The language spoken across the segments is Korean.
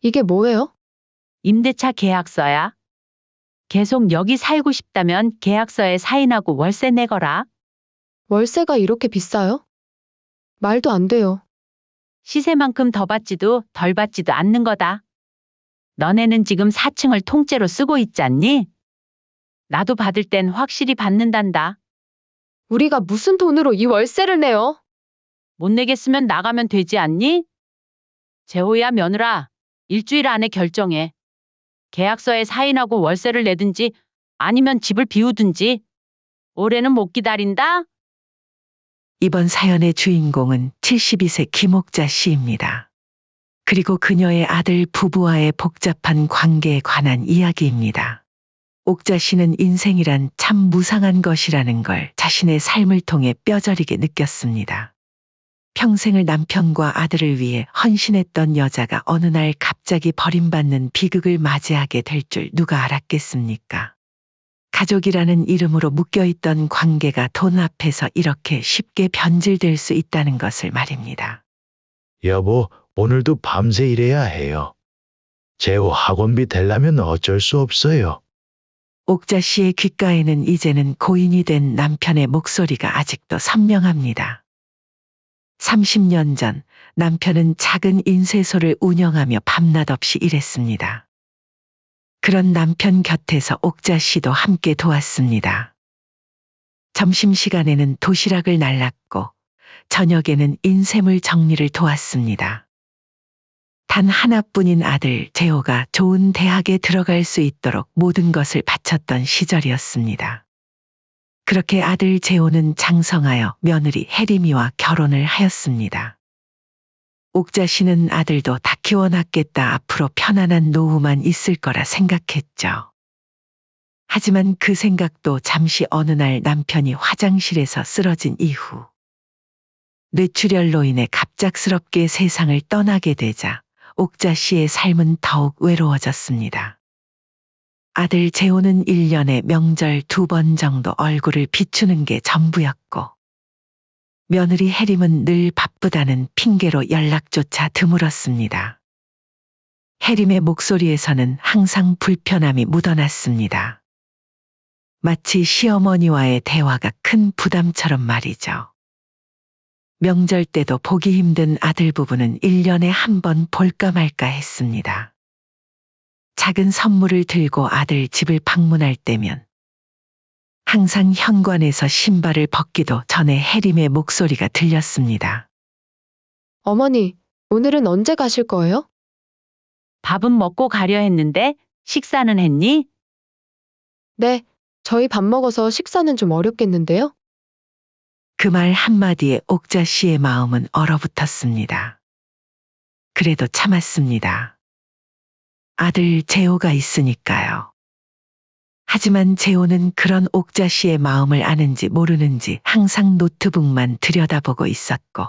이게 뭐예요? 임대차 계약서야. 계속 여기 살고 싶다면 계약서에 사인하고 월세 내거라. 월세가 이렇게 비싸요? 말도 안 돼요. 시세만큼 더 받지도 덜 받지도 않는 거다. 너네는 지금 4층을 통째로 쓰고 있지 않니? 나도 받을 땐 확실히 받는단다. 우리가 무슨 돈으로 이 월세를 내요? 못 내겠으면 나가면 되지 않니? 재호야 며느라, 일주일 안에 결정해. 계약서에 사인하고 월세를 내든지 아니면 집을 비우든지. 올해는 못 기다린다. 이번 사연의 주인공은 72세 김옥자 씨입니다. 그리고 그녀의 아들 부부와의 복잡한 관계에 관한 이야기입니다. 옥자 씨는 인생이란 참 무상한 것이라는 걸 자신의 삶을 통해 뼈저리게 느꼈습니다. 평생을 남편과 아들을 위해 헌신했던 여자가 어느 날 갑자기 버림받는 비극을 맞이하게 될 줄 누가 알았겠습니까? 가족이라는 이름으로 묶여있던 관계가 돈 앞에서 이렇게 쉽게 변질될 수 있다는 것을 말입니다. 여보, 오늘도 밤새 일해야 해요. 재호 학원비 대려면 어쩔 수 없어요. 옥자 씨의 귓가에는 이제는 고인이 된 남편의 목소리가 아직도 선명합니다. 30년 전 남편은 작은 인쇄소를 운영하며 밤낮 없이 일했습니다. 그런 남편 곁에서 옥자 씨도 함께 도왔습니다. 점심시간에는 도시락을 날랐고 저녁에는 인쇄물 정리를 도왔습니다. 단 하나뿐인 아들 재호가 좋은 대학에 들어갈 수 있도록 모든 것을 바쳤던 시절이었습니다. 그렇게 아들 재호는 장성하여 며느리 혜림이와 결혼을 하였습니다. 옥자 씨는 아들도 다 키워놨겠다, 앞으로 편안한 노후만 있을 거라 생각했죠. 하지만 그 생각도 잠시 어느 날 남편이 화장실에서 쓰러진 이후 뇌출혈로 인해 갑작스럽게 세상을 떠나게 되자 옥자 씨의 삶은 더욱 외로워졌습니다. 아들 재호는 1년에 명절 2번 정도 얼굴을 비추는 게 전부였고 며느리 혜림은 늘 바쁘다는 핑계로 연락조차 드물었습니다. 혜림의 목소리에서는 항상 불편함이 묻어났습니다. 마치 시어머니와의 대화가 큰 부담처럼 말이죠. 명절 때도 보기 힘든 아들 부부는 1년에 한 번 볼까 말까 했습니다. 작은 선물을 들고 아들 집을 방문할 때면 항상 현관에서 신발을 벗기도 전에 혜림의 목소리가 들렸습니다. 어머니, 오늘은 언제 가실 거예요? 밥은 먹고 가려 했는데 식사는 했니? 네, 저희 밥 먹어서 식사는 좀 어렵겠는데요? 그 말 한마디에 옥자 씨의 마음은 얼어붙었습니다. 그래도 참았습니다. 아들 재호가 있으니까요. 하지만 재호는 그런 옥자 씨의 마음을 아는지 모르는지 항상 노트북만 들여다보고 있었고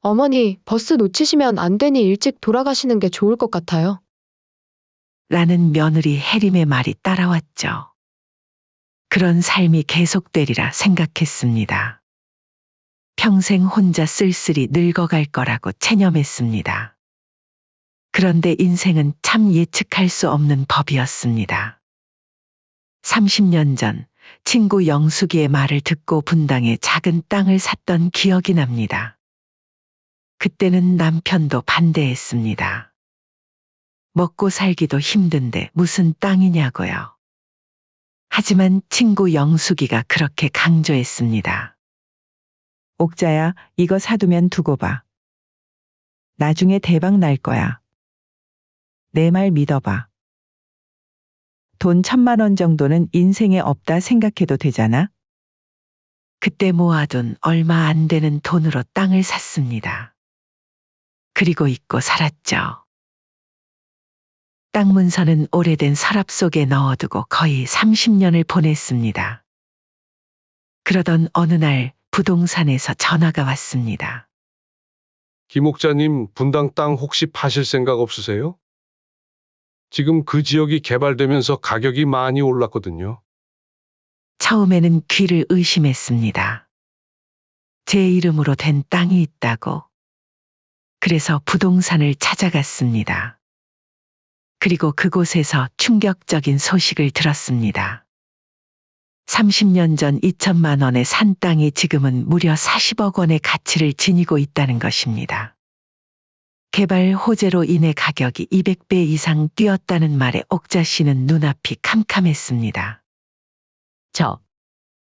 어머니, 버스 놓치시면 안 되니 일찍 돌아가시는 게 좋을 것 같아요. 라는 며느리 혜림의 말이 따라왔죠. 그런 삶이 계속되리라 생각했습니다. 평생 혼자 쓸쓸히 늙어갈 거라고 체념했습니다. 그런데 인생은 참 예측할 수 없는 법이었습니다. 30년 전 친구 영숙이의 말을 듣고 분당에 작은 땅을 샀던 기억이 납니다. 그때는 남편도 반대했습니다. 먹고 살기도 힘든데 무슨 땅이냐고요. 하지만 친구 영숙이가 그렇게 강조했습니다. 옥자야, 이거 사두면 두고 봐. 나중에 대박 날 거야. 내 말 믿어봐. 돈 1,000만 원 정도는 인생에 없다 생각해도 되잖아? 그때 모아둔 얼마 안 되는 돈으로 땅을 샀습니다. 그리고 잊고 살았죠. 땅 문서는 오래된 서랍 속에 넣어두고 거의 30년을 보냈습니다. 그러던 어느 날 부동산에서 전화가 왔습니다. 김옥자님, 분당 땅 혹시 파실 생각 없으세요? 지금 그 지역이 개발되면서 가격이 많이 올랐거든요. 처음에는 귀를 의심했습니다. 제 이름으로 된 땅이 있다고. 그래서 부동산을 찾아갔습니다. 그리고 그곳에서 충격적인 소식을 들었습니다. 30년 전 2천만 원의 산 땅이 지금은 무려 40억 원의 가치를 지니고 있다는 것입니다. 개발 호재로 인해 가격이 200배 이상 뛰었다는 말에 옥자 씨는 눈앞이 캄캄했습니다.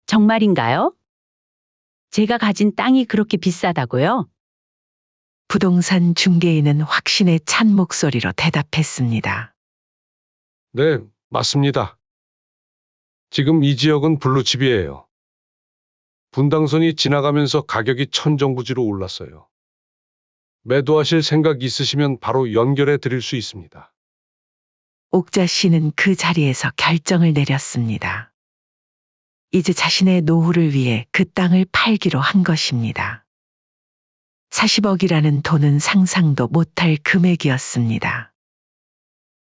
정말인가요? 제가 가진 땅이 그렇게 비싸다고요? 부동산 중개인은 확신에 찬 목소리로 대답했습니다. 네, 맞습니다. 지금 이 지역은 블루칩이에요. 분당선이 지나가면서 가격이 천정부지로 올랐어요. 매도하실 생각 있으시면 바로 연결해 드릴 수 있습니다. 옥자 씨는 그 자리에서 결정을 내렸습니다. 이제 자신의 노후를 위해 그 땅을 팔기로 한 것입니다. 40억이라는 돈은 상상도 못할 금액이었습니다.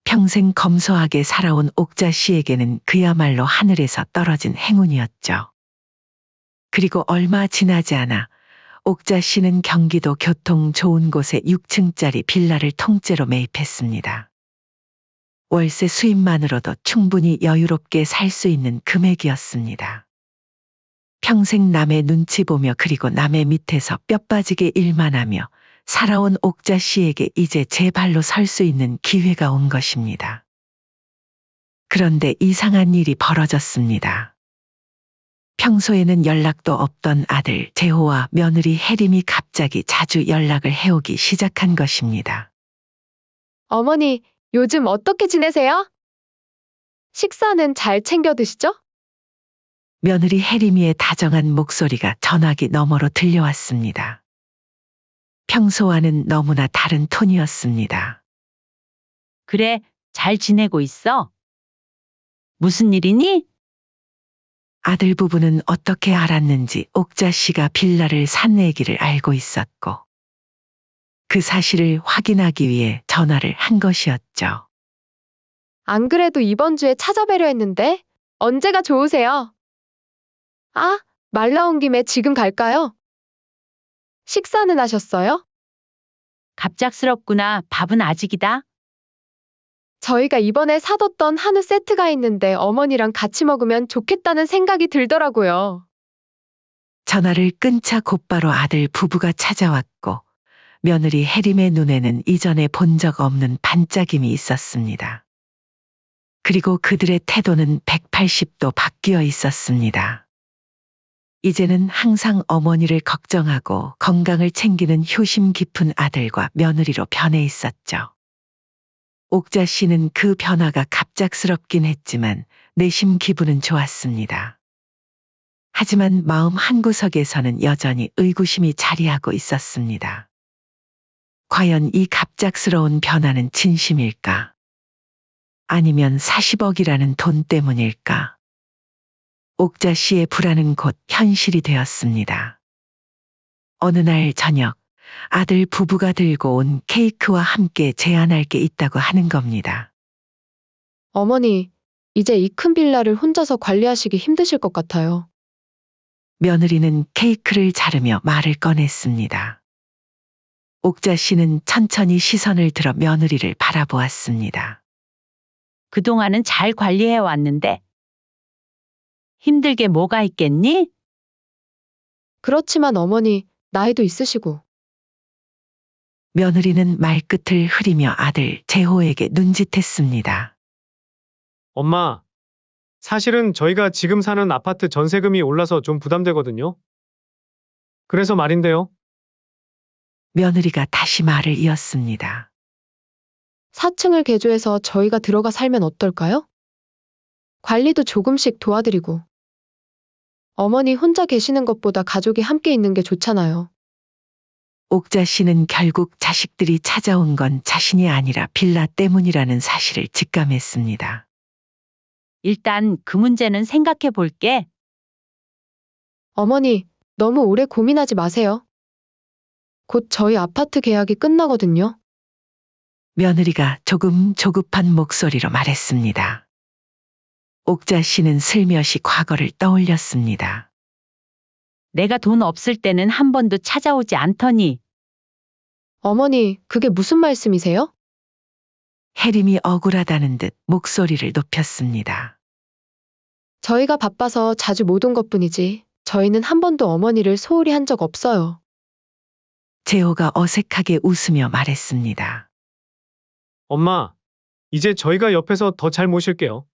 평생 검소하게 살아온 옥자 씨에게는 그야말로 하늘에서 떨어진 행운이었죠. 그리고 얼마 지나지 않아 옥자 씨는 경기도 교통 좋은 곳에 6층짜리 빌라를 통째로 매입했습니다. 월세 수입만으로도 충분히 여유롭게 살 수 있는 금액이었습니다. 평생 남의 눈치 보며 그리고 남의 밑에서 뼈 빠지게 일만 하며 살아온 옥자 씨에게 이제 제 발로 설 수 있는 기회가 온 것입니다. 그런데 이상한 일이 벌어졌습니다. 평소에는 연락도 없던 아들 재호와 며느리 혜림이 갑자기 자주 연락을 해오기 시작한 것입니다. 어머니, 요즘 어떻게 지내세요? 식사는 잘 챙겨 드시죠? 며느리 혜림이의 다정한 목소리가 전화기 너머로 들려왔습니다. 평소와는 너무나 다른 톤이었습니다. 그래, 잘 지내고 있어? 무슨 일이니? 아들 부부는 어떻게 알았는지 옥자 씨가 빌라를 산 얘기를 알고 있었고 그 사실을 확인하기 위해 전화를 한 것이었죠. 안 그래도 이번 주에 찾아뵈려 했는데 언제가 좋으세요? 아, 말 나온 김에 지금 갈까요? 식사는 하셨어요? 갑작스럽구나. 밥은 아직이다. 저희가 이번에 사뒀던 한우 세트가 있는데 어머니랑 같이 먹으면 좋겠다는 생각이 들더라고요. 전화를 끊자 곧바로 아들 부부가 찾아왔고 며느리 혜림의 눈에는 이전에 본 적 없는 반짝임이 있었습니다. 그리고 그들의 태도는 180도 바뀌어 있었습니다. 이제는 항상 어머니를 걱정하고 건강을 챙기는 효심 깊은 아들과 며느리로 변해 있었죠. 옥자 씨는 그 변화가 갑작스럽긴 했지만 내심 기분은 좋았습니다. 하지만 마음 한구석에서는 여전히 의구심이 자리하고 있었습니다. 과연 이 갑작스러운 변화는 진심일까? 아니면 40억이라는 돈 때문일까? 옥자 씨의 불안은 곧 현실이 되었습니다. 어느 날 저녁, 아들 부부가 들고 온 케이크와 함께 제안할 게 있다고 하는 겁니다. 어머니, 이제 이 큰 빌라를 혼자서 관리하시기 힘드실 것 같아요. 며느리는 케이크를 자르며 말을 꺼냈습니다. 옥자 씨는 천천히 시선을 들어 며느리를 바라보았습니다. 그동안은 잘 관리해 왔는데 힘들게 뭐가 있겠니? 그렇지만 어머니, 나이도 있으시고. 며느리는 말끝을 흐리며 아들 재호에게 눈짓했습니다. 엄마, 사실은 저희가 지금 사는 아파트 전세금이 올라서 좀 부담되거든요. 그래서 말인데요. 며느리가 다시 말을 이었습니다. 4층을 개조해서 저희가 들어가 살면 어떨까요? 관리도 조금씩 도와드리고. 어머니 혼자 계시는 것보다 가족이 함께 있는 게 좋잖아요. 옥자 씨는 결국 자식들이 찾아온 건 자신이 아니라 빌라 때문이라는 사실을 직감했습니다. 일단 그 문제는 생각해 볼게. 어머니, 너무 오래 고민하지 마세요. 곧 저희 아파트 계약이 끝나거든요. 며느리가 조금 조급한 목소리로 말했습니다. 옥자 씨는 슬며시 과거를 떠올렸습니다. 내가 돈 없을 때는 한 번도 찾아오지 않더니 어머니, 그게 무슨 말씀이세요? 혜림이 억울하다는 듯 목소리를 높였습니다. 저희가 바빠서 자주 못 온 것뿐이지 저희는 한 번도 어머니를 소홀히 한 적 없어요. 재호가 어색하게 웃으며 말했습니다. 엄마, 이제 저희가 옆에서 더 잘 모실게요.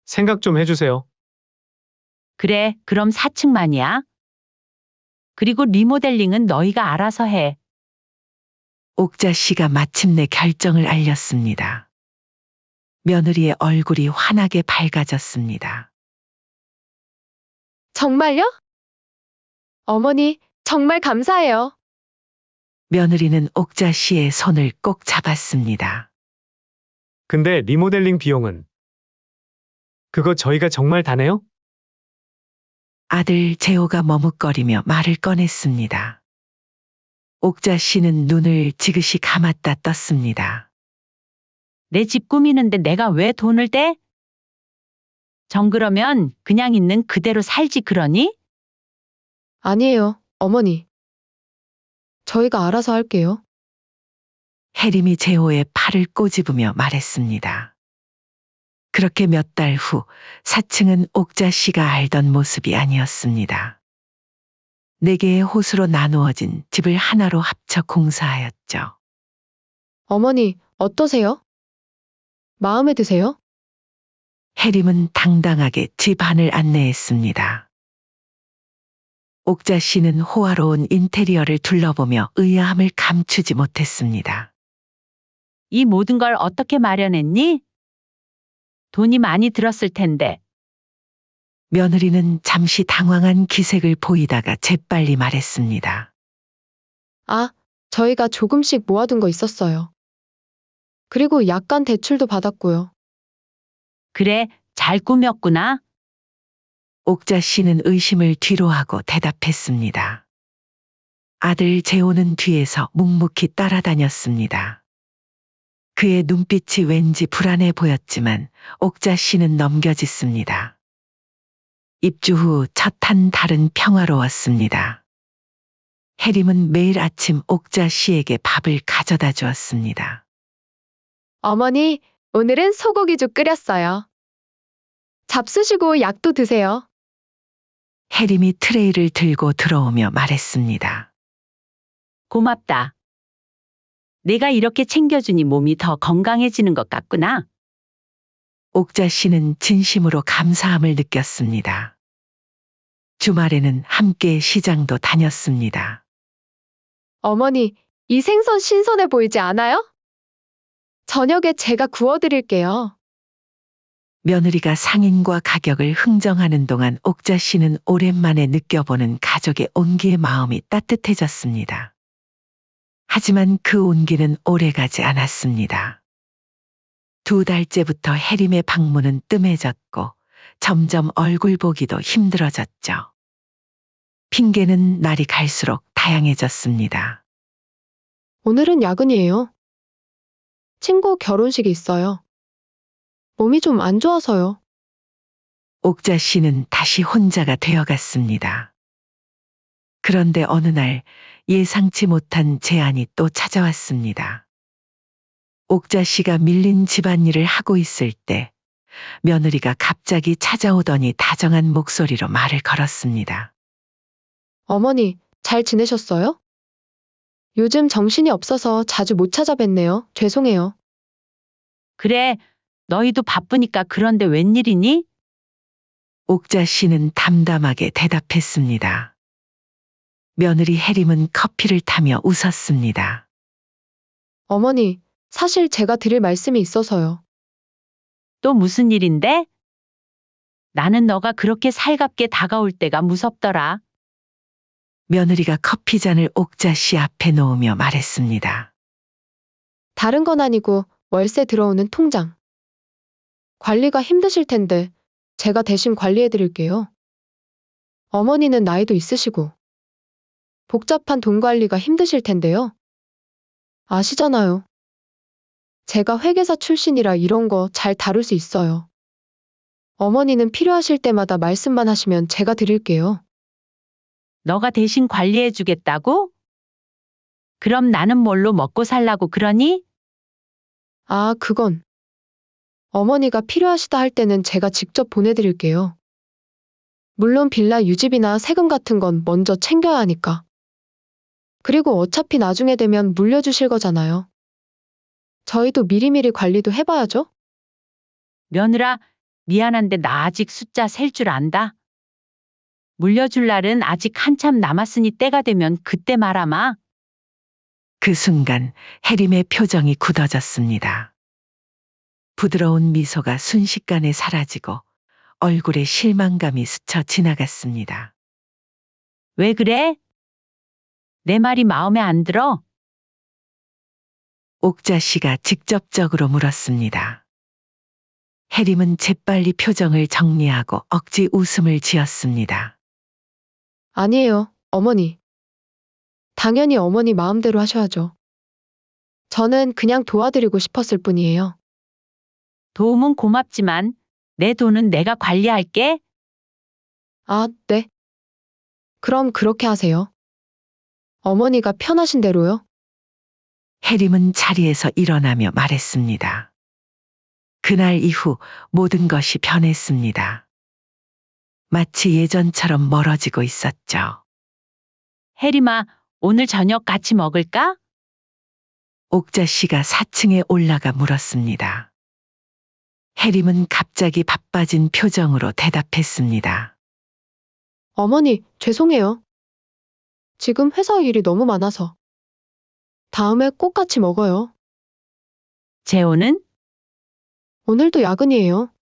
생각 좀 해주세요. 그래, 그럼 4층만이야. 그리고 리모델링은 너희가 알아서 해. 옥자 씨가 마침내 결정을 알렸습니다. 며느리의 얼굴이 환하게 밝아졌습니다. 정말요? 어머니, 정말 감사해요. 며느리는 옥자 씨의 손을 꼭 잡았습니다. 근데 리모델링 비용은? 그거 저희가 정말 다 내요? 아들 재호가 머뭇거리며 말을 꺼냈습니다. 옥자 씨는 눈을 지그시 감았다 떴습니다. 내 집 꾸미는데 내가 왜 돈을 떼? 그러면 그냥 있는 그대로 살지 그러니? 아니에요, 어머니. 저희가 알아서 할게요. 혜림이 재호의 팔을 꼬집으며 말했습니다. 그렇게 몇 달 후 4층은 옥자 씨가 알던 모습이 아니었습니다. 4개의 호수로 나누어진 집을 하나로 합쳐 공사하였죠. 어머니, 어떠세요? 마음에 드세요? 혜림은 당당하게 집 안을 안내했습니다. 옥자 씨는 호화로운 인테리어를 둘러보며 의아함을 감추지 못했습니다. 이 모든 걸 어떻게 마련했니? 돈이 많이 들었을 텐데. 며느리는 잠시 당황한 기색을 보이다가 재빨리 말했습니다. 아, 저희가 조금씩 모아둔 거 있었어요. 그리고 약간 대출도 받았고요. 그래, 잘 꾸몄구나. 옥자 씨는 의심을 뒤로하고 대답했습니다. 아들 재호는 뒤에서 묵묵히 따라다녔습니다. 그의 눈빛이 왠지 불안해 보였지만 옥자 씨는 넘겨짓습니다. 입주 후 첫 한 달은 평화로웠습니다. 혜림은 매일 아침 옥자 씨에게 밥을 가져다 주었습니다. 어머니, 오늘은 소고기죽 끓였어요. 잡수시고 약도 드세요. 혜림이 트레이를 들고 들어오며 말했습니다. 고맙다. 내가 이렇게 챙겨주니 몸이 더 건강해지는 것 같구나. 옥자 씨는 진심으로 감사함을 느꼈습니다. 주말에는 함께 시장도 다녔습니다. 어머니, 이 생선 신선해 보이지 않아요? 저녁에 제가 구워드릴게요. 며느리가 상인과 가격을 흥정하는 동안 옥자 씨는 오랜만에 느껴보는 가족의 온기의 마음이 따뜻해졌습니다. 하지만 그 온기는 오래가지 않았습니다. 2달째부터 혜림의 방문은 뜸해졌고 점점 얼굴 보기도 힘들어졌죠. 핑계는 날이 갈수록 다양해졌습니다. 오늘은 야근이에요. 친구 결혼식이 있어요. 몸이 좀 안 좋아서요. 옥자 씨는 다시 혼자가 되어갔습니다. 그런데 어느 날 예상치 못한 제안이 또 찾아왔습니다. 옥자 씨가 밀린 집안일을 하고 있을 때 며느리가 갑자기 찾아오더니 다정한 목소리로 말을 걸었습니다. 어머니, 잘 지내셨어요? 요즘 정신이 없어서 자주 못 찾아뵀네요. 죄송해요. 그래, 너희도 바쁘니까 그런데 웬일이니? 옥자 씨는 담담하게 대답했습니다. 며느리 혜림은 커피를 타며 웃었습니다. 어머니, 사실 제가 드릴 말씀이 있어서요. 또 무슨 일인데? 나는 너가 그렇게 살갑게 다가올 때가 무섭더라. 며느리가 커피잔을 옥자 씨 앞에 놓으며 말했습니다. 다른 건 아니고 월세 들어오는 통장. 관리가 힘드실 텐데 제가 대신 관리해 드릴게요. 어머니는 나이도 있으시고 복잡한 돈 관리가 힘드실 텐데요. 아시잖아요. 제가 회계사 출신이라 이런 거 잘 다룰 수 있어요. 어머니는 필요하실 때마다 말씀만 하시면 제가 드릴게요. 너가 대신 관리해 주겠다고? 그럼 나는 뭘로 먹고 살라고 그러니? 아, 그건. 어머니가 필요하시다 할 때는 제가 직접 보내드릴게요. 물론 빌라 유지비나 세금 같은 건 먼저 챙겨야 하니까. 그리고 어차피 나중에 되면 물려주실 거잖아요. 저희도 미리미리 관리도 해봐야죠. 며느라, 미안한데 나 아직 숫자 셀 줄 안다. 물려줄 날은 아직 한참 남았으니 때가 되면 그때 말아마. 그 순간 해림의 표정이 굳어졌습니다. 부드러운 미소가 순식간에 사라지고 얼굴에 실망감이 스쳐 지나갔습니다. 왜 그래? 내 말이 마음에 안 들어? 옥자 씨가 직접적으로 물었습니다. 해림은 재빨리 표정을 정리하고 억지 웃음을 지었습니다. 아니에요, 어머니. 당연히 어머니 마음대로 하셔야죠. 저는 그냥 도와드리고 싶었을 뿐이에요. 도움은 고맙지만 내 돈은 내가 관리할게. 아, 네. 그럼 그렇게 하세요. 어머니가 편하신 대로요. 해림은 자리에서 일어나며 말했습니다. 그날 이후 모든 것이 변했습니다. 마치 예전처럼 멀어지고 있었죠. 혜림아, 오늘 저녁 같이 먹을까? 옥자 씨가 4층에 올라가 물었습니다. 해림은 갑자기 바빠진 표정으로 대답했습니다. 어머니, 죄송해요. 지금 회사 일이 너무 많아서. 다음에 꼭 같이 먹어요. 재호는? 오늘도 야근이에요.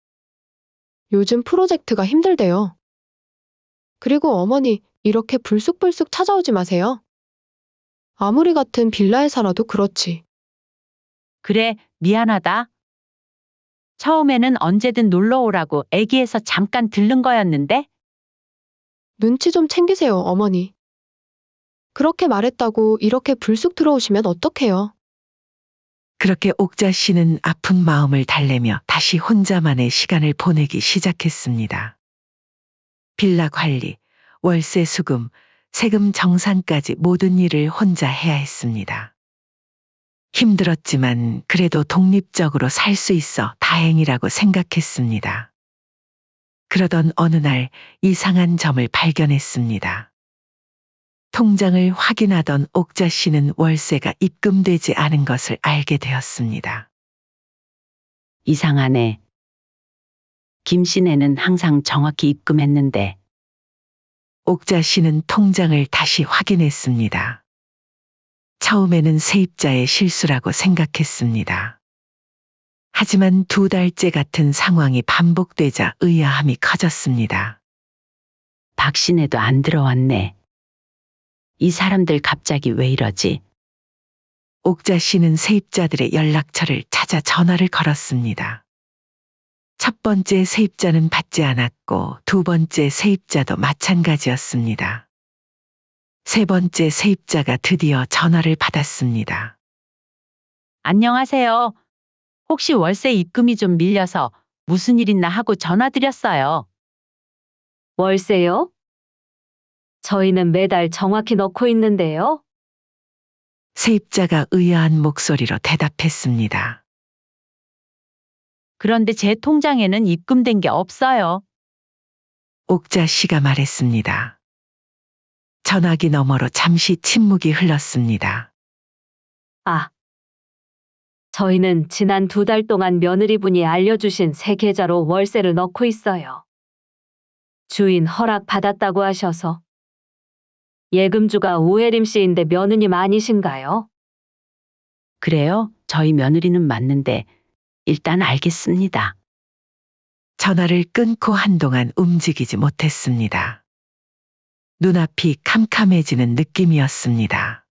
요즘 프로젝트가 힘들대요. 그리고 어머니, 이렇게 불쑥불쑥 찾아오지 마세요. 아무리 같은 빌라에 살아도 그렇지. 그래, 미안하다. 처음에는 언제든 놀러 오라고 애기해서 잠깐 들른 거였는데? 눈치 좀 챙기세요, 어머니. 그렇게 말했다고 이렇게 불쑥 들어오시면 어떡해요? 그렇게 옥자 씨는 아픈 마음을 달래며 다시 혼자만의 시간을 보내기 시작했습니다. 빌라 관리, 월세 수금, 세금 정산까지 모든 일을 혼자 해야 했습니다. 힘들었지만 그래도 독립적으로 살 수 있어 다행이라고 생각했습니다. 그러던 어느 날 이상한 점을 발견했습니다. 통장을 확인하던 옥자 씨는 월세가 입금되지 않은 것을 알게 되었습니다. 이상하네. 김 씨네는 항상 정확히 입금했는데. 옥자 씨는 통장을 다시 확인했습니다. 처음에는 세입자의 실수라고 생각했습니다. 하지만 2달째 같은 상황이 반복되자 의아함이 커졌습니다. 박 씨네도 안 들어왔네. 이 사람들 갑자기 왜 이러지? 옥자 씨는 세입자들의 연락처를 찾아 전화를 걸었습니다. 첫 번째 세입자는 받지 않았고 2번째 세입자도 마찬가지였습니다. 3번째 세입자가 드디어 전화를 받았습니다. 안녕하세요. 혹시 월세 입금이 좀 밀려서 무슨 일 있나 하고 전화드렸어요. 월세요? 저희는 매달 정확히 넣고 있는데요. 세입자가 의아한 목소리로 대답했습니다. 그런데 제 통장에는 입금된 게 없어요. 옥자 씨가 말했습니다. 전화기 너머로 잠시 침묵이 흘렀습니다. 아, 저희는 지난 2달 동안 며느리분이 알려주신 새 계좌로 월세를 넣고 있어요. 주인 허락 받았다고 하셔서. 예금주가 오혜림 씨인데 며느님 아니신가요? 그래요? 저희 며느리는 맞는데 일단 알겠습니다. 전화를 끊고 한동안 움직이지 못했습니다. 눈앞이 캄캄해지는 느낌이었습니다.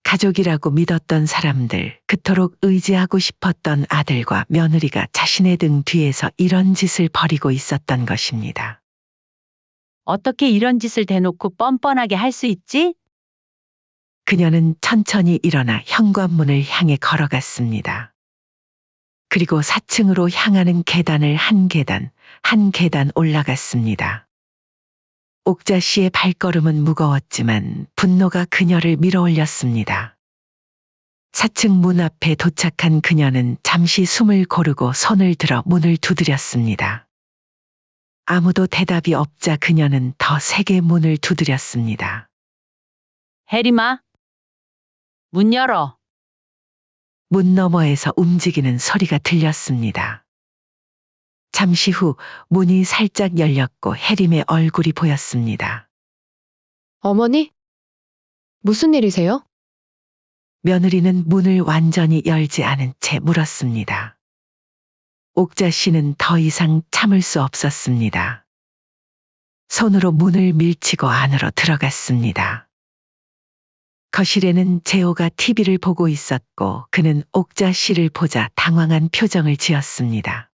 가족이라고 믿었던 사람들, 그토록 의지하고 싶었던 아들과 며느리가 자신의 등 뒤에서 이런 짓을 벌이고 있었던 것입니다. 어떻게 이런 짓을 대놓고 뻔뻔하게 할 수 있지? 그녀는 천천히 일어나 현관문을 향해 걸어갔습니다. 그리고 4층으로 향하는 계단을 한 계단 올라갔습니다. 옥자 씨의 발걸음은 무거웠지만 분노가 그녀를 밀어올렸습니다. 4층 문 앞에 도착한 그녀는 잠시 숨을 고르고 손을 들어 문을 두드렸습니다. 아무도 대답이 없자 그녀는 더 세게 문을 두드렸습니다. 해림아, 문 열어. 문 너머에서 움직이는 소리가 들렸습니다. 잠시 후 문이 살짝 열렸고 해림의 얼굴이 보였습니다. 어머니? 무슨 일이세요? 며느리는 문을 완전히 열지 않은 채 물었습니다. 옥자 씨는 더 이상 참을 수 없었습니다. 손으로 문을 밀치고 안으로 들어갔습니다. 거실에는 재호가 TV를 보고 있었고 그는 옥자 씨를 보자 당황한 표정을 지었습니다.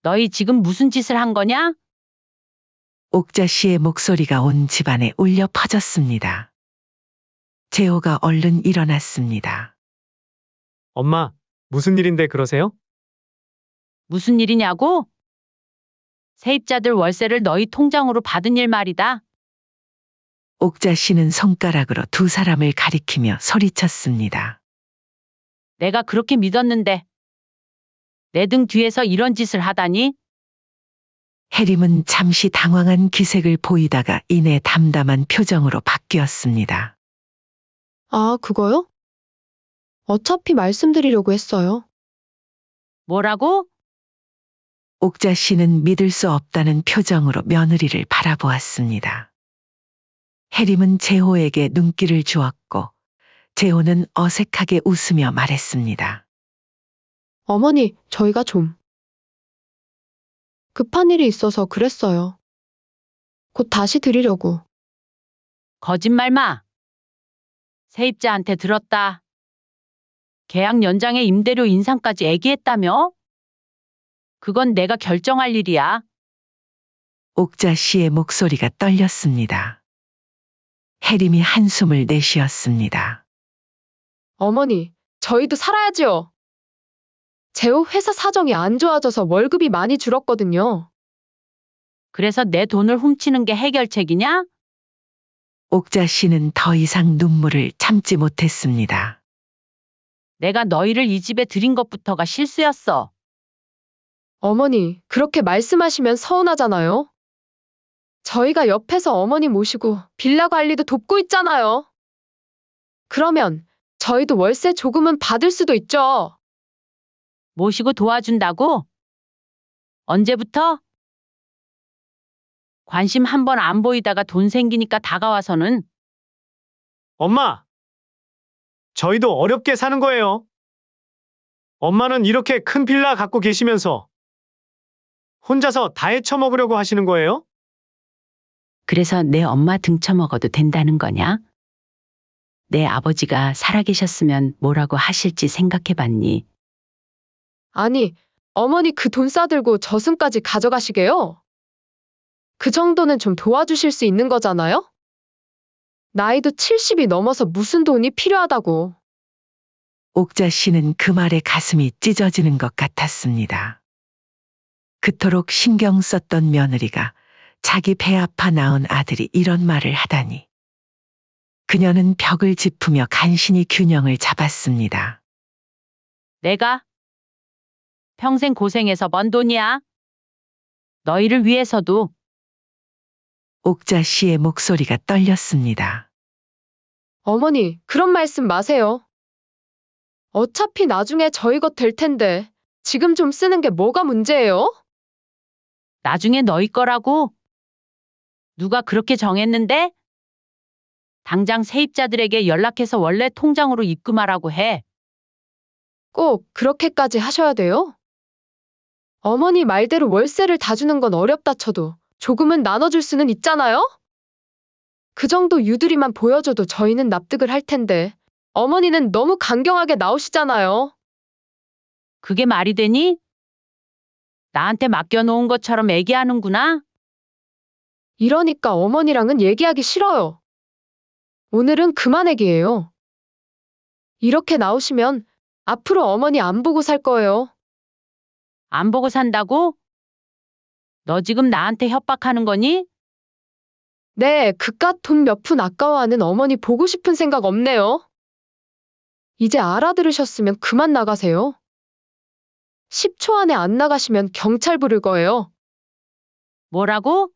너희 지금 무슨 짓을 한 거냐? 옥자 씨의 목소리가 온 집안에 울려 퍼졌습니다. 재호가 얼른 일어났습니다. 엄마, 무슨 일인데 그러세요? 무슨 일이냐고? 세입자들 월세를 너희 통장으로 받은 일 말이다. 옥자 씨는 손가락으로 두 사람을 가리키며 소리쳤습니다. 내가 그렇게 믿었는데 내 등 뒤에서 이런 짓을 하다니? 해림은 잠시 당황한 기색을 보이다가 이내 담담한 표정으로 바뀌었습니다. 아, 그거요? 어차피 말씀드리려고 했어요. 뭐라고? 옥자 씨는 믿을 수 없다는 표정으로 며느리를 바라보았습니다. 해림은 재호에게 눈길을 주었고 재호는 어색하게 웃으며 말했습니다. 어머니, 저희가 좀 급한 일이 있어서 그랬어요. 곧 다시 드리려고. 거짓말 마. 세입자한테 들었다. 계약 연장에 임대료 인상까지 얘기했다며? 그건 내가 결정할 일이야. 옥자 씨의 목소리가 떨렸습니다. 해림이 한숨을 내쉬었습니다. 어머니, 저희도 살아야지요. 재호 회사 사정이 안 좋아져서 월급이 많이 줄었거든요. 그래서 내 돈을 훔치는 게 해결책이냐? 옥자 씨는 더 이상 눈물을 참지 못했습니다. 내가 너희를 이 집에 들인 것부터가 실수였어. 어머니, 그렇게 말씀하시면 서운하잖아요. 저희가 옆에서 어머니 모시고 빌라 관리도 돕고 있잖아요. 그러면 저희도 월세 조금은 받을 수도 있죠. 모시고 도와준다고? 언제부터? 관심 한 번 안 보이다가 돈 생기니까 다가와서는. 엄마! 저희도 어렵게 사는 거예요. 엄마는 이렇게 큰 빌라 갖고 계시면서 혼자서 다 헤쳐먹으려고 하시는 거예요? 그래서 내 엄마 등쳐먹어도 된다는 거냐? 내 아버지가 살아계셨으면 뭐라고 하실지 생각해봤니? 아니, 어머니 그 돈 싸들고 저승까지 가져가시게요? 그 정도는 좀 도와주실 수 있는 거잖아요? 나이도 70이 넘어서 무슨 돈이 필요하다고. 옥자 씨는 그 말에 가슴이 찢어지는 것 같았습니다. 그토록 신경 썼던 며느리가 자기 배 아파 낳은 아들이 이런 말을 하다니. 그녀는 벽을 짚으며 간신히 균형을 잡았습니다. 내가 평생 고생해서 번 돈이야. 너희를 위해서도. 옥자 씨의 목소리가 떨렸습니다. 어머니, 그런 말씀 마세요. 어차피 나중에 저희 것 될 텐데 지금 좀 쓰는 게 뭐가 문제예요? 나중에 너희 거라고. 누가 그렇게 정했는데? 당장 세입자들에게 연락해서 원래 통장으로 입금하라고 해. 꼭 그렇게까지 하셔야 돼요? 어머니 말대로 월세를 다 주는 건 어렵다 쳐도 조금은 나눠줄 수는 있잖아요? 그 정도 유두리만 보여줘도 저희는 납득을 할 텐데 어머니는 너무 강경하게 나오시잖아요. 그게 말이 되니? 나한테 맡겨놓은 것처럼 얘기하는구나. 이러니까 어머니랑은 얘기하기 싫어요. 오늘은 그만 얘기해요. 이렇게 나오시면 앞으로 어머니 안 보고 살 거예요. 안 보고 산다고? 너 지금 나한테 협박하는 거니? 네, 그깟 돈 몇 푼 아까워하는 어머니 보고 싶은 생각 없네요. 이제 알아들으셨으면 그만 나가세요. 10초 안에 안 나가시면 경찰 부를 거예요. 뭐라고?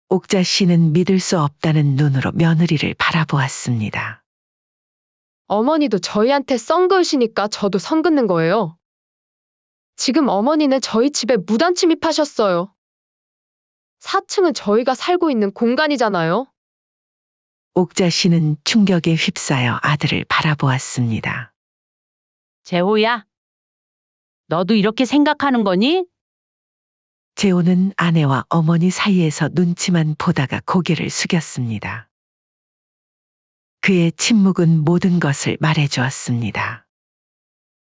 옥자 씨는 믿을 수 없다는 눈으로 며느리를 바라보았습니다. 어머니도 저희한테 썬 그으시니까 저도 선 긋는 거예요. 지금 어머니는 저희 집에 무단 침입하셨어요. 4층은 저희가 살고 있는 공간이잖아요. 옥자 씨는 충격에 휩싸여 아들을 바라보았습니다. 재호야, 너도 이렇게 생각하는 거니? 재호는 아내와 어머니 사이에서 눈치만 보다가 고개를 숙였습니다. 그의 침묵은 모든 것을 말해주었습니다.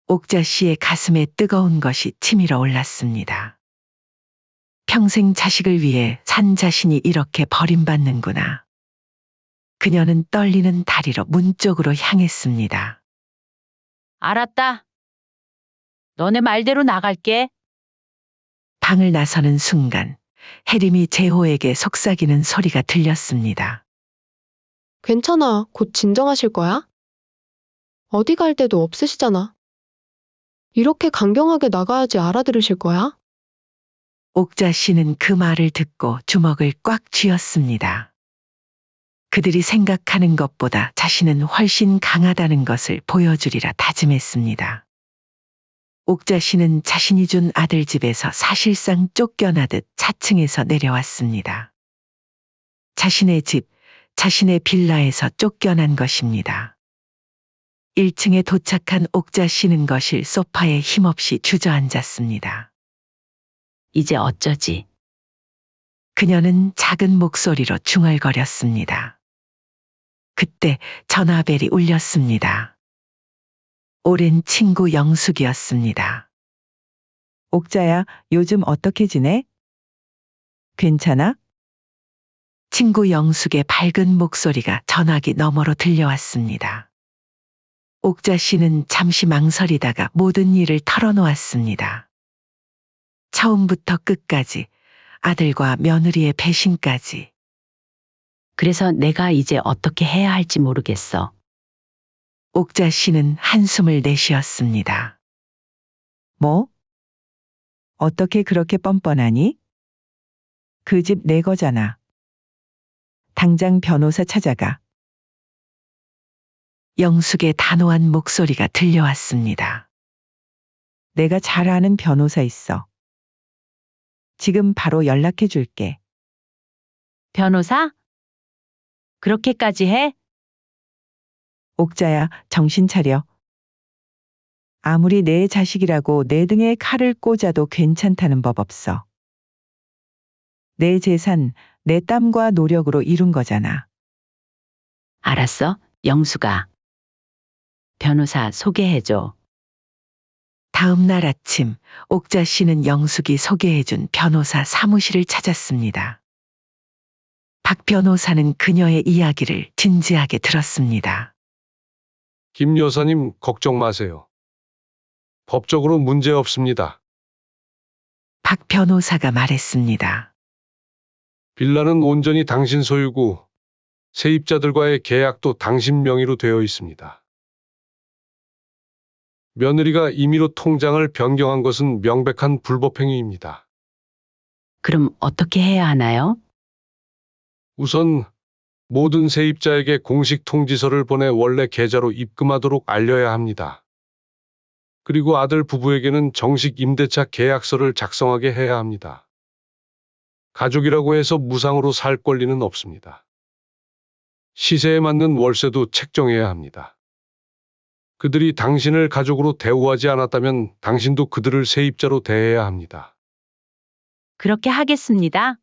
옥자 씨의 가슴에 뜨거운 것이 치밀어 올랐습니다. 평생 자식을 위해 산 자신이 이렇게 버림받는구나. 그녀는 떨리는 다리로 문 쪽으로 향했습니다. 알았다. 너네 말대로 나갈게. 방을 나서는 순간 혜림이 재호에게 속삭이는 소리가 들렸습니다. 괜찮아. 곧 진정하실 거야? 어디 갈 데도 없으시잖아. 이렇게 강경하게 나가야지 알아들으실 거야? 옥자 씨는 그 말을 듣고 주먹을 꽉 쥐었습니다. 그들이 생각하는 것보다 자신은 훨씬 강하다는 것을 보여주리라 다짐했습니다. 옥자 씨는 자신이 준 아들 집에서 사실상 쫓겨나듯 4층에서 내려왔습니다. 자신의 집, 자신의 빌라에서 쫓겨난 것입니다. 1층에 도착한 옥자 씨는 거실 소파에 힘없이 주저앉았습니다. 이제 어쩌지? 그녀는 작은 목소리로 중얼거렸습니다. 그때 전화벨이 울렸습니다. 오랜 친구 영숙이었습니다. 옥자야, 요즘 어떻게 지내? 괜찮아? 친구 영숙의 밝은 목소리가 전화기 너머로 들려왔습니다. 옥자 씨는 잠시 망설이다가 모든 일을 털어놓았습니다. 처음부터 끝까지, 아들과 며느리의 배신까지. 그래서 내가 이제 어떻게 해야 할지 모르겠어. 옥자 씨는 한숨을 내쉬었습니다. 뭐? 어떻게 그렇게 뻔뻔하니? 그 집 내 거잖아. 당장 변호사 찾아가. 영숙의 단호한 목소리가 들려왔습니다. 내가 잘 아는 변호사 있어. 지금 바로 연락해 줄게. 변호사? 그렇게까지 해? 옥자야, 정신 차려. 아무리 내 자식이라고 내 등에 칼을 꽂아도 괜찮다는 법 없어. 내 재산, 내 땀과 노력으로 이룬 거잖아. 알았어, 영수가. 변호사 소개해줘. 다음 날 아침, 옥자 씨는 영숙이 소개해준 변호사 사무실을 찾았습니다. 박 변호사는 그녀의 이야기를 진지하게 들었습니다. 김 여사님 걱정 마세요. 법적으로 문제 없습니다. 박 변호사가 말했습니다. 빌라는 온전히 당신 소유고 세입자들과의 계약도 당신 명의로 되어 있습니다. 며느리가 임의로 통장을 변경한 것은 명백한 불법행위입니다. 그럼 어떻게 해야 하나요? 우선 모든 세입자에게 공식 통지서를 보내 원래 계좌로 입금하도록 알려야 합니다. 그리고 아들 부부에게는 정식 임대차 계약서를 작성하게 해야 합니다. 가족이라고 해서 무상으로 살 권리는 없습니다. 시세에 맞는 월세도 책정해야 합니다. 그들이 당신을 가족으로 대우하지 않았다면 당신도 그들을 세입자로 대해야 합니다. 그렇게 하겠습니다.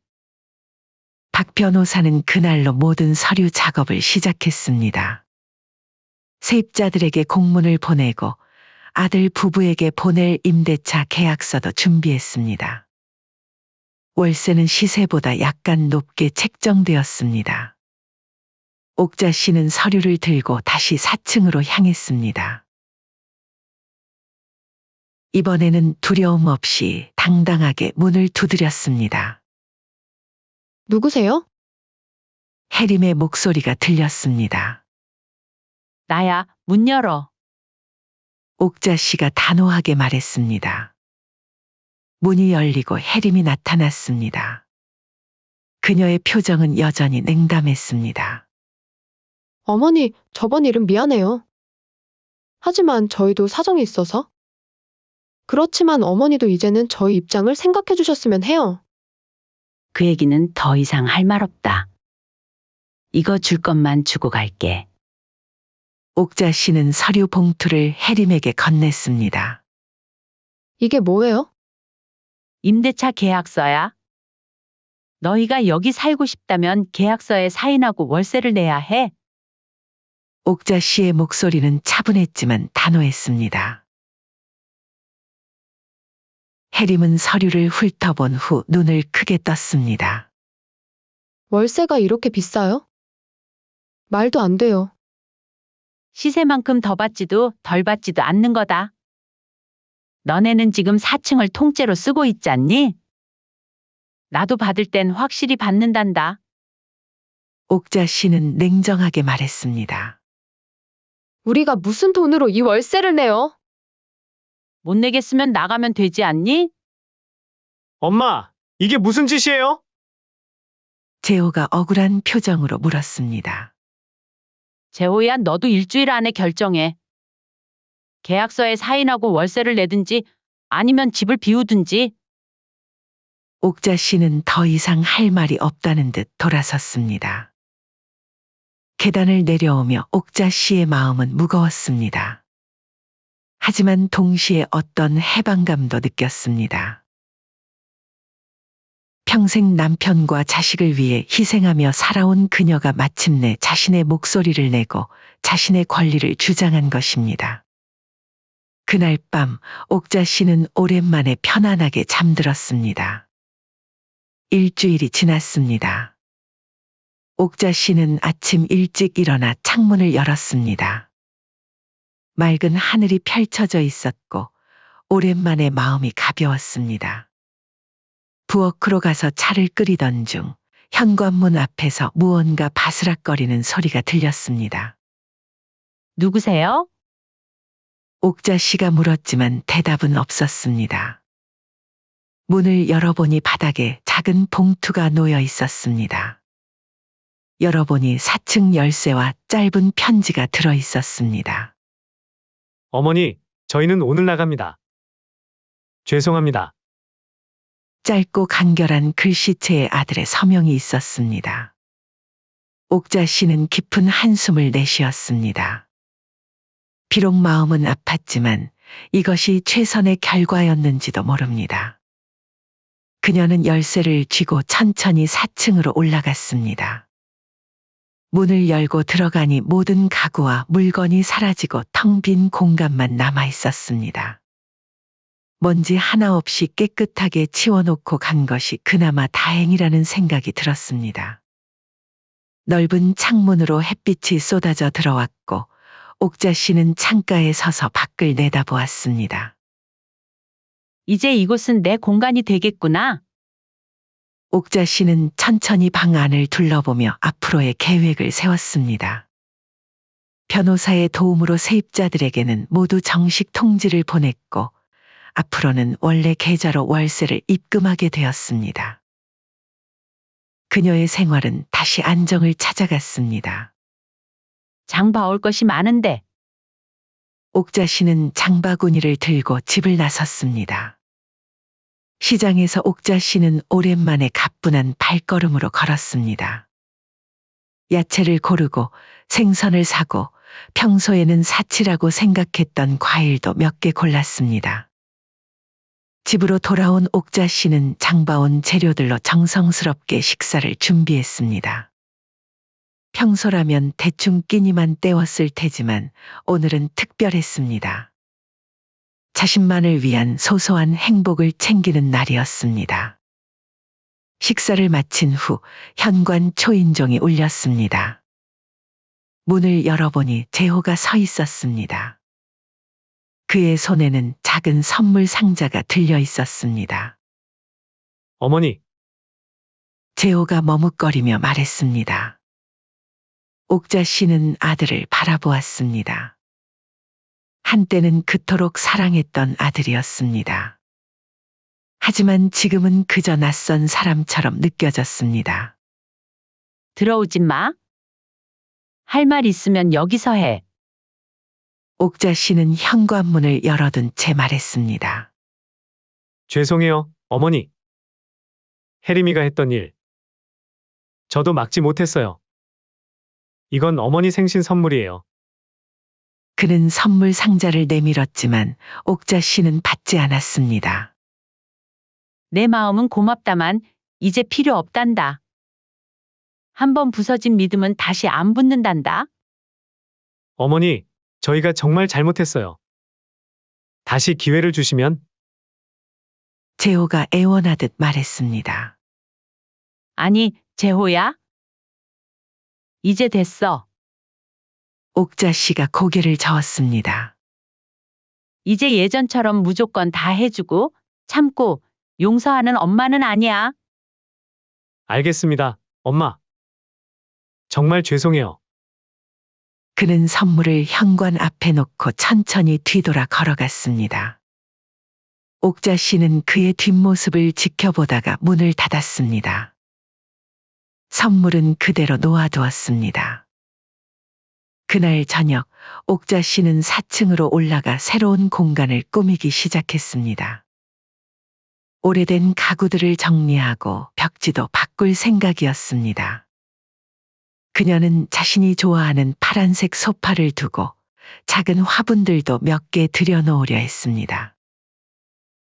박 변호사는 그날로 모든 서류 작업을 시작했습니다. 세입자들에게 공문을 보내고 아들 부부에게 보낼 임대차 계약서도 준비했습니다. 월세는 시세보다 약간 높게 책정되었습니다. 옥자 씨는 서류를 들고 다시 4층으로 향했습니다. 이번에는 두려움 없이 당당하게 문을 두드렸습니다. 누구세요? 혜림의 목소리가 들렸습니다. 나야, 문 열어. 옥자 씨가 단호하게 말했습니다. 문이 열리고 혜림이 나타났습니다. 그녀의 표정은 여전히 냉담했습니다. 어머니, 저번 일은 미안해요. 하지만 저희도 사정이 있어서. 그렇지만 어머니도 이제는 저희 입장을 생각해 주셨으면 해요. 그 얘기는 더 이상 할 말 없다. 이거 줄 것만 주고 갈게. 옥자 씨는 서류 봉투를 혜림에게 건넸습니다. 이게 뭐예요? 임대차 계약서야. 너희가 여기 살고 싶다면 계약서에 사인하고 월세를 내야 해. 옥자 씨의 목소리는 차분했지만 단호했습니다. 혜림은 서류를 훑어본 후 눈을 크게 떴습니다. 월세가 이렇게 비싸요? 말도 안 돼요. 시세만큼 더 받지도 덜 받지도 않는 거다. 너네는 지금 4층을 통째로 쓰고 있지 않니? 나도 받을 땐 확실히 받는단다. 옥자 씨는 냉정하게 말했습니다. 우리가 무슨 돈으로 이 월세를 내요? 못 내겠으면 나가면 되지 않니? 엄마, 이게 무슨 짓이에요? 재호가 억울한 표정으로 물었습니다. 재호야, 너도 일주일 안에 결정해. 계약서에 사인하고 월세를 내든지 아니면 집을 비우든지. 옥자 씨는 더 이상 할 말이 없다는 듯 돌아섰습니다. 계단을 내려오며 옥자 씨의 마음은 무거웠습니다. 하지만 동시에 어떤 해방감도 느꼈습니다. 평생 남편과 자식을 위해 희생하며 살아온 그녀가 마침내 자신의 목소리를 내고 자신의 권리를 주장한 것입니다. 그날 밤 옥자 씨는 오랜만에 편안하게 잠들었습니다. 일주일이 지났습니다. 옥자 씨는 아침 일찍 일어나 창문을 열었습니다. 맑은 하늘이 펼쳐져 있었고 오랜만에 마음이 가벼웠습니다. 부엌으로 가서 차를 끓이던 중 현관문 앞에서 무언가 바스락거리는 소리가 들렸습니다. 누구세요? 옥자 씨가 물었지만 대답은 없었습니다. 문을 열어보니 바닥에 작은 봉투가 놓여 있었습니다. 열어보니 4층 열쇠와 짧은 편지가 들어 있었습니다. 어머니, 저희는 오늘 나갑니다. 죄송합니다. 짧고 간결한 글씨체의 아들의 서명이 있었습니다. 옥자 씨는 깊은 한숨을 내쉬었습니다. 비록 마음은 아팠지만 이것이 최선의 결과였는지도 모릅니다. 그녀는 열쇠를 쥐고 천천히 4층으로 올라갔습니다. 문을 열고 들어가니 모든 가구와 물건이 사라지고 텅 빈 공간만 남아 있었습니다. 먼지 하나 없이 깨끗하게 치워놓고 간 것이 그나마 다행이라는 생각이 들었습니다. 넓은 창문으로 햇빛이 쏟아져 들어왔고 옥자 씨는 창가에 서서 밖을 내다보았습니다. 이제 이곳은 내 공간이 되겠구나. 옥자 씨는 천천히 방 안을 둘러보며 앞으로의 계획을 세웠습니다. 변호사의 도움으로 세입자들에게는 모두 정식 통지를 보냈고 앞으로는 원래 계좌로 월세를 입금하게 되었습니다. 그녀의 생활은 다시 안정을 찾아갔습니다. 장 봐올 것이 많은데. 옥자 씨는 장바구니를 들고 집을 나섰습니다. 시장에서 옥자 씨는 오랜만에 가뿐한 발걸음으로 걸었습니다. 야채를 고르고 생선을 사고 평소에는 사치라고 생각했던 과일도 몇 개 골랐습니다. 집으로 돌아온 옥자 씨는 장봐온 재료들로 정성스럽게 식사를 준비했습니다. 평소라면 대충 끼니만 때웠을 테지만 오늘은 특별했습니다. 자신만을 위한 소소한 행복을 챙기는 날이었습니다. 식사를 마친 후 현관 초인종이 울렸습니다. 문을 열어보니 재호가 서 있었습니다. 그의 손에는 작은 선물 상자가 들려 있었습니다. 어머니, 재호가 머뭇거리며 말했습니다. 옥자 씨는 아들을 바라보았습니다. 한때는 그토록 사랑했던 아들이었습니다. 하지만 지금은 그저 낯선 사람처럼 느껴졌습니다. 들어오지 마. 할 말 있으면 여기서 해. 옥자 씨는 현관문을 열어둔 채 말했습니다. 죄송해요, 어머니. 혜림이가 했던 일. 저도 막지 못했어요. 이건 어머니 생신 선물이에요. 그는 선물 상자를 내밀었지만 옥자 씨는 받지 않았습니다. 내 마음은 고맙다만 이제 필요 없단다. 한번 부서진 믿음은 다시 안 붙는단다. 어머니, 저희가 정말 잘못했어요. 다시 기회를 주시면 재호가 애원하듯 말했습니다. 아니, 재호야? 이제 됐어. 옥자 씨가 고개를 저었습니다. 이제 예전처럼 무조건 다 해주고 참고 용서하는 엄마는 아니야. 알겠습니다, 엄마. 정말 죄송해요. 그는 선물을 현관 앞에 놓고 천천히 뒤돌아 걸어갔습니다. 옥자 씨는 그의 뒷모습을 지켜보다가 문을 닫았습니다. 선물은 그대로 놓아두었습니다. 그날 저녁 옥자 씨는 4층으로 올라가 새로운 공간을 꾸미기 시작했습니다. 오래된 가구들을 정리하고 벽지도 바꿀 생각이었습니다. 그녀는 자신이 좋아하는 파란색 소파를 두고 작은 화분들도 몇 개 들여놓으려 했습니다.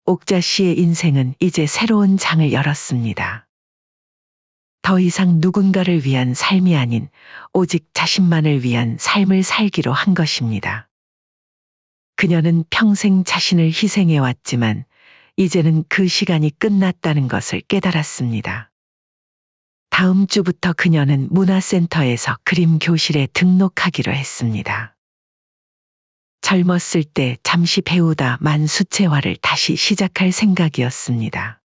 옥자 씨의 인생은 이제 새로운 장을 열었습니다. 더 이상 누군가를 위한 삶이 아닌 오직 자신만을 위한 삶을 살기로 한 것입니다. 그녀는 평생 자신을 희생해왔지만 이제는 그 시간이 끝났다는 것을 깨달았습니다. 다음 주부터 그녀는 문화센터에서 그림 교실에 등록하기로 했습니다. 젊었을 때 잠시 배우다 만 수채화를 다시 시작할 생각이었습니다.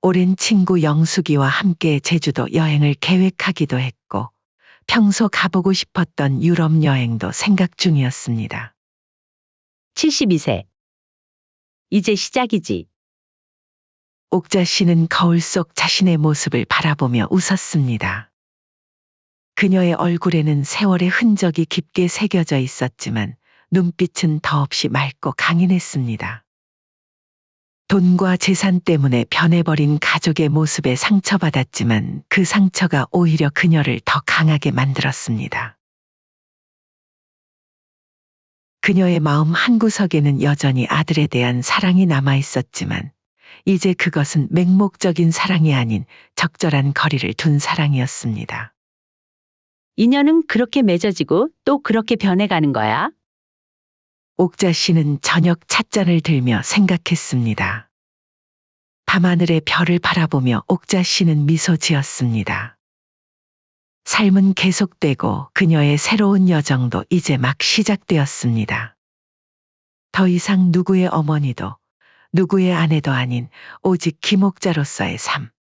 오랜 친구 영숙이와 함께 제주도 여행을 계획하기도 했고 평소 가보고 싶었던 유럽 여행도 생각 중이었습니다. 72세. 이제 시작이지. 옥자 씨는 거울 속 자신의 모습을 바라보며 웃었습니다. 그녀의 얼굴에는 세월의 흔적이 깊게 새겨져 있었지만 눈빛은 더없이 맑고 강인했습니다. 돈과 재산 때문에 변해버린 가족의 모습에 상처받았지만 그 상처가 오히려 그녀를 더 강하게 만들었습니다. 그녀의 마음 한구석에는 여전히 아들에 대한 사랑이 남아있었지만 이제 그것은 맹목적인 사랑이 아닌 적절한 거리를 둔 사랑이었습니다. 인연은 그렇게 맺어지고 또 그렇게 변해가는 거야. 옥자 씨는 저녁 찻잔을 들며 생각했습니다. 밤하늘의 별을 바라보며 옥자 씨는 미소 지었습니다. 삶은 계속되고 그녀의 새로운 여정도 이제 막 시작되었습니다. 더 이상 누구의 어머니도 누구의 아내도 아닌 오직 김옥자로서의 삶.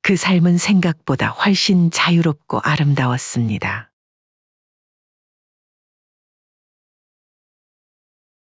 그 삶은 생각보다 훨씬 자유롭고 아름다웠습니다.